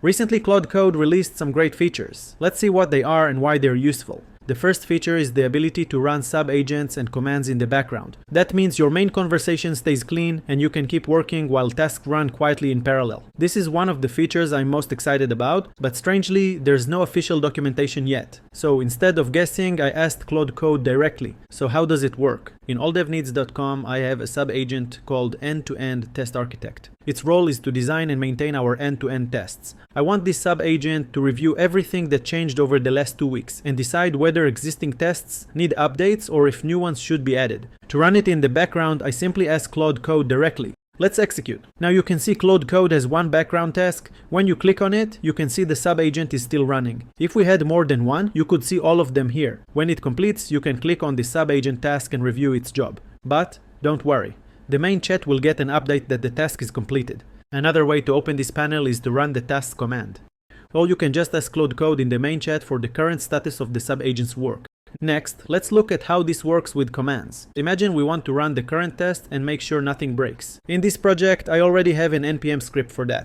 Recently, Claude Code released some great features. Let's see what they are and why they're useful. The first feature is the ability to run sub-agents and commands in the background. That means your main conversation stays clean and you can keep working while tasks run quietly in parallel. This is one of the features I'm most excited about, but strangely, there's no official documentation yet. So instead of guessing, I asked Claude Code directly. So how does it work? In alldevneeds.com, I have a sub-agent called End-to-End Test Architect. Its role is to design and maintain our end-to-end tests. I want this sub-agent to review everything that changed over the last 2 weeks and decide whether existing tests need updates or if new ones should be added. To run it in the background, I simply ask Claude Code directly. Let's execute. Now you can see Claude Code has one background task. When you click on it, you can see the sub-agent is still running. If we had more than one, you could see all of them here. When it completes, you can click on the sub-agent task and review its job. But don't worry. The main chat will get an update that the task is completed. Another way to open this panel is to run the task command. Or you can just ask Claude Code in the main chat for the current status of the sub-agent's work. Next, let's look at how this works with commands. Imagine we want to run the current test and make sure nothing breaks. In this project, I already have an npm script for that.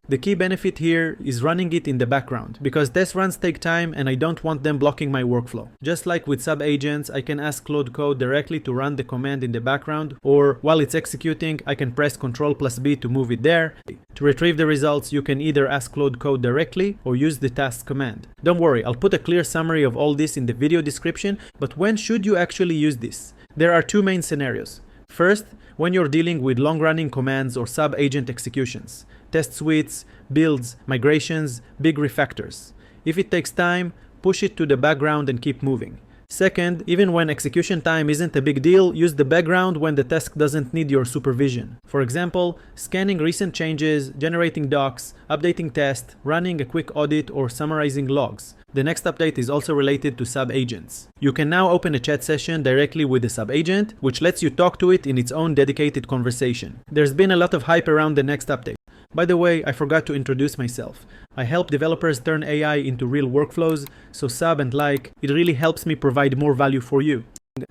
The key benefit here is running it in the background, because test runs take time and I don't want them blocking my workflow. Just like with sub-agents, I can ask Claude Code directly to run the command in the background, or while it's executing, I can press Ctrl+B to move it there. To retrieve the results, you can either ask Claude Code directly or use the task command. Don't worry, I'll put a clear summary of all this in the video description, but when should you actually use this? There are two main scenarios. First, when you're dealing with long-running commands or sub-agent executions, test suites, builds, migrations, big refactors. If it takes time, push it to the background and keep moving. Second, even when execution time isn't a big deal, use the background when the task doesn't need your supervision. For example, scanning recent changes, generating docs, updating tests, running a quick audit, or summarizing logs. The next update is also related to sub-agents. You can now open a chat session directly with the sub-agent, which lets you talk to it in its own dedicated conversation. There's been a lot of hype around the next update. By the way, I forgot to introduce myself. I help developers turn AI into real workflows, so sub and like, it really helps me provide more value for you.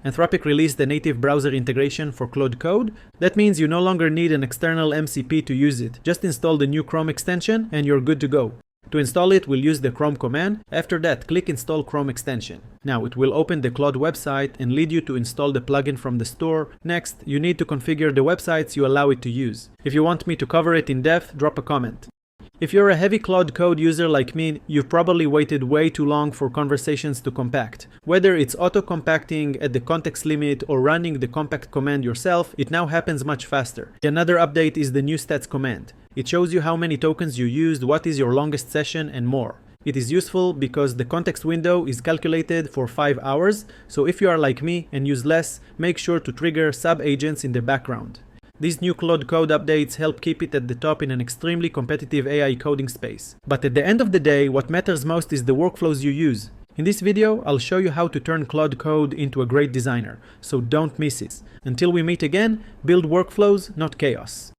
Anthropic released the native browser integration for Claude Code. That means you no longer need an external MCP to use it. Just install the new Chrome extension and you're good to go. To install it, we'll use the Chrome command. After that, click Install Chrome extension. Now it will open the Claude website and lead you to install the plugin from the store. Next, you need to configure the websites you allow it to use. If you want me to cover it in depth, drop a comment. If you're a heavy Claude Code user like me, you've probably waited way too long for conversations to compact. Whether it's auto-compacting at the context limit or running the compact command yourself, it now happens much faster. Another update is the new stats command. It shows you how many tokens you used, what is your longest session, and more. It is useful because the context window is calculated for 5 hours, so if you are like me and use less, make sure to trigger sub-agents in the background. These new Claude Code updates help keep it at the top in an extremely competitive AI coding space. But at the end of the day, what matters most is the workflows you use. In this video, I'll show you how to turn Claude Code into a great designer, so don't miss it. Until we meet again, build workflows, not chaos.